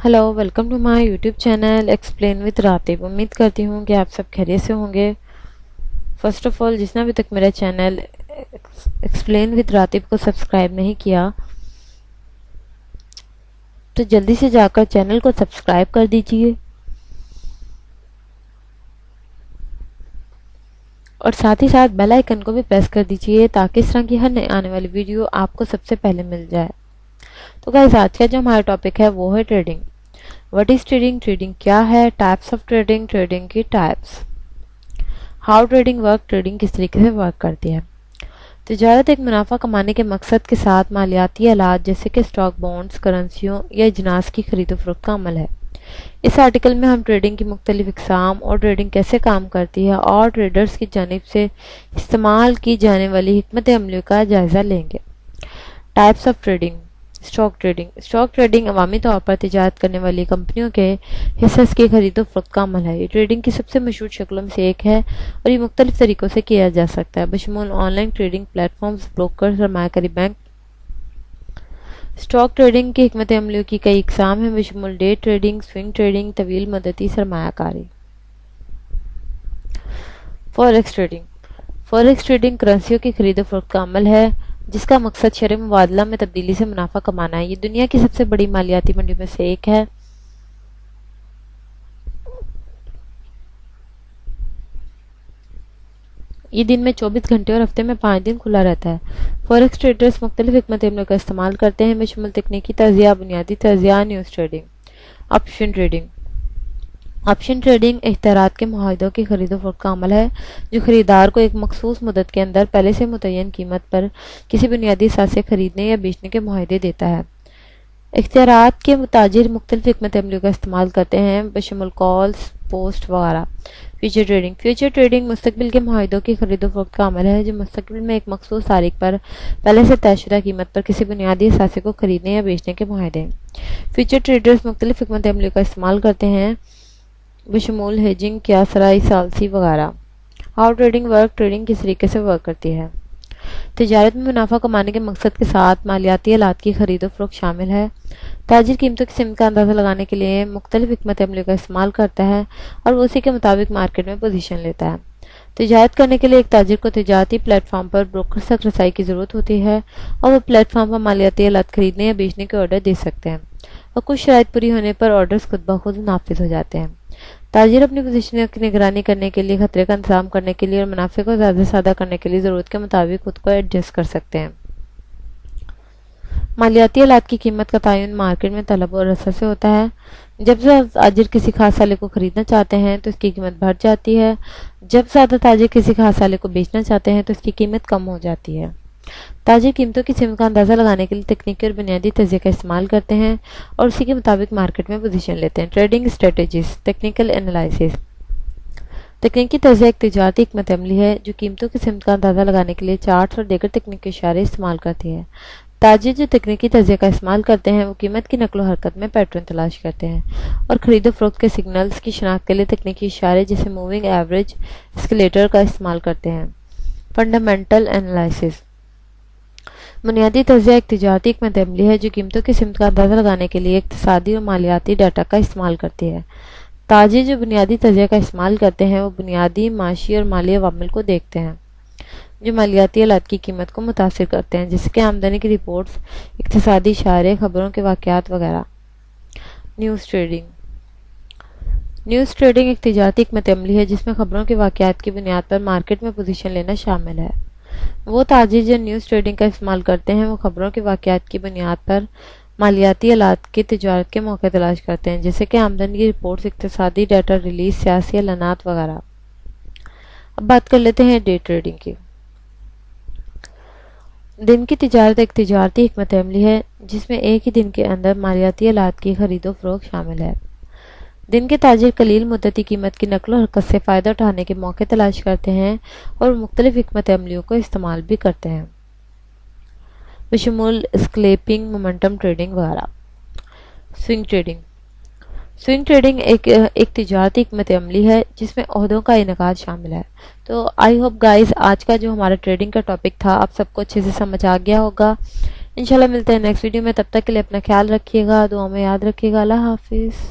Hello, welcome to my YouTube channel explain with Ratib. उम्मीद करती हूँ कि आप सब खैरियत से होंगे। फर्स्ट ऑफ ऑल, जिसने अभी तक मेरा चैनल एक्सप्लेन विद रातिब को सब्सक्राइब नहीं किया तो जल्दी से जाकर चैनल को सब्सक्राइब कर दीजिए और साथ ही साथ बेल आइकन को भी प्रेस कर दीजिए ताकि इस तरह की हर नई आने वाली वीडियो आपको सबसे पहले मिल जाए। तो गाइस, आज का जो हमारा टॉपिक है वो है trading. What is trading, trading क्या है, टाइप्स ऑफ ट्रेडिंग, ट्रेडिंग की types, how trading work, trading किस तरीके से वर्क करती है। तिजारत एक मुनाफा कमाने के मकसद के साथ मालियाती आलात जैसे कि स्टॉक, बॉन्ड्स, करेंसियों या इजनास की खरीद फरोख्त का अमल है। इस आर्टिकल में हम ट्रेडिंग की मुख्तलिफ इकसाम और ट्रेडिंग कैसे काम करती है और ट्रेडर्स की जानिब से इस्तेमाल की जाने वाली हिकमत अमली का जायजा लेंगे। Types of trading. Stock trading. Stock trading अवामी तौर पर तिजारत करने वाली कंपनियों के हिस्स की खरीदो फरोख्त का अमल है। ये ट्रेडिंग की सबसे मशहूर शक्लों में से एक है और ये मुख्तलिफ तरीकों से किया जा सकता है, बशमूल ऑनलाइन ट्रेडिंग प्लेटफॉर्म्स, ब्रोकर, सरमायाकारी बैंक। स्टॉक ट्रेडिंग की हिकमत अमलियों की कई इकसाम हैं, बशमूल डे ट्रेडिंग, स्विंग ट्रेडिंग, तवील मदती सरमायाकारी। Forex trading. फॉरेक्स ट्रेडिंग करेंसियों की खरीद फरोख्त का अमल है जिसका मकसद शरई मुबादला में तब्दीली से मुनाफा कमाना है। ये दुनिया की सबसे बड़ी मालियाती मंडी में से एक है। ये दिन में 24 घंटे और हफ्ते में 5 दिन खुला रहता है। फॉरेक्स ट्रेडर्स मुख्तलिफ हिकमत अमली का इस्तेमाल करते हैं, बशमूल तकनीकी तजिया, बुनियादी तजिया, news trading. Option trading. Option trading इख्तियारात के मुआहिदों की खरीद फरोख्त का अमल है जो खरीदार को एक मखसूस मुद्दत के अंदर पहले से मुतय्यन कीमत पर किसी बुनियादी साज से खरीदने या बेचने के मुआहिदे देता है। इख्तियारात के ताजिर मुख्तलिफ हिकमत अमली का इस्तेमाल करते हैं, बशमूल कॉल्स, पोस्ट वगैरह। Future trading. फ्यूचर ट्रेडिंग मुस्तकबिल के मुआहिदों की खरीद फरोख्त का अमल है जो मुस्तकबिल में एक मखसूस तारीख पर पहले से तयशुदा कीमत पर किसी बुनियादी असासे को खरीदने या बेचने के मुआहिदे हैं। फ्यूचर ट्रेडर्स मुख्तलिफ हिकमत अमली का इस्तेमाल करते हैं, बशमूल हेजिंग, क्यासराई, सालसी वगैरह। How trading work. ट्रेडिंग किस तरीके से वर्क करती है। तिजारत में मुनाफा कमाने के मकसद के साथ मालियाती आलात की खरीद फरोख्त शामिल है। ताजिर कीमतों की सिमत का अंदाज़ा लगाने के लिए मुख्तलिफ हिकमत अमली का इस्तेमाल करता है और वो उसी के मुताबिक मार्केट में पोजीशन लेता है। तिजारत करने के लिए एक ताजिर को तिजारती प्लेटफॉर्म पर ब्रोकर तक रसाई की ज़रूरत होती है और वो प्लेटफॉर्म पर मालियाती आलात खरीदने या बेचने के ऑर्डर दे सकते हैं और कुछ शराइत पूरी होने पर ऑर्डर्स खुद ब खुद नाफिज हो जाते हैं। ताजिर अपनी पोजीशन की निगरानी करने के लिए, खतरे का इंतजाम करने के लिए और मुनाफे को ज़्यादा से ज़्यादा करने के लिए ज़रूरत के मुताबिक खुद को एडजस्ट कर सकते हैं। मालियाती आलात की कीमत का तयन मार्केट में तलब और रसद से होता है। जब ताजिर किसी खास साले को खरीदना चाहते हैं तो इसकी कीमत बढ़ जाती है, जब ज़्यादा ताजिर किसी खास साले को बेचना चाहते हैं तो इसकी कीमत कम हो जाती है। ताजिर कीमतों की सिमत का अंदाज़ा लगाने के लिए तकनीकी और बुनियादी तजिया का इस्तेमाल करते हैं और उसी के मुताबिक मार्केट में पोजीशन लेते हैं। Trading strategies. Technical analysis. तकनीकी तजिया एक तिजारती हिकमत अमली है जो कीमतों की सिमत का अंदाज़ा लगाने के लिए चार्ट्स और दीगर तकनीकी इशारे इस्तेमाल करती है। ताजिर जो तकनीकी तजिया का इस्तेमाल करते हैं वो कीमत की नकलो हरकत में पैटर्न तलाश करते हैं और खरीदो फरोख्त के सिग्नल्स की शनाख्त के लिए तकनीकी इशारे जैसे मूविंग एवरेज, एस्केलेटर का इस्तेमाल करते हैं। Fundamental analysis. बुनियादी तजिया एक तिजारती हिकमत अमली है जो कीमतों की सिमत का अंदाज़ा लगाने के लिए इक़्तिसादी और मालियाती डाटा का इस्तेमाल करती है। ताजिर जो बुनियादी तजिया का इस्तेमाल करते हैं वो बुनियादी, माशी और माली अवामिल को देखते हैं जो मालियाती आलात की कीमत को मुतासिर करते हैं, जैसे कि आमदनी की रिपोर्ट्स, इक़्तिसादी इशारे, खबरों के वाक़यात वगैरह। News trading. न्यूज़ ट्रेडिंग एक तिजारती हिकमत अमली है जिसमें खबरों के वाक़यात की बुनियाद पर मार्केट में पोजीशन लेना शामिल है। वो ताजिर जो न्यूज़ ट्रेडिंग का इस्तेमाल करते हैं वो खबरों के वाक़यात की बुनियाद पर मालियाती आलात की तिजारत के मौके तलाश करते हैं, जैसे कि आमदनी की रिपोर्ट्स, इक़्तिसादी डाटा रिलीज, सियासी एलानात वगैरह। अब बात कर लेते हैं डे ट्रेडिंग की। दिन की तिजारत एक तिजारती हिकमत अमली है जिसमें एक ही दिन के अंदर मालियाती आलात की खरीदो फरोख्त शामिल है। दिन के ताजिर कलील मुद्दती कीमत की नकलो हरकत से फ़ायदा उठाने के मौके तलाश करते हैं और मुख्तलिफ हिकमत अमलियों को इस्तेमाल भी करते हैं, बशमूल स्कैल्पिंग, मोमेंटम ट्रेडिंग वगैरह। Swing trading. स्विंग ट्रेडिंग एक तिजारती हिकमत अमली है जिसमें ओहदों का इनकाद शामिल है। तो आई होप गाइस आज का जो हमारा ट्रेडिंग का टॉपिक था आप सबको अच्छे से समझ आ गया होगा। انشاءاللہ ملتے ہیں نیکسٹ ویڈیو میں، تب تک کے لیے اپنا خیال رکھیے گا، دعا میں یاد رکھیے گا۔ اللہ حافظ۔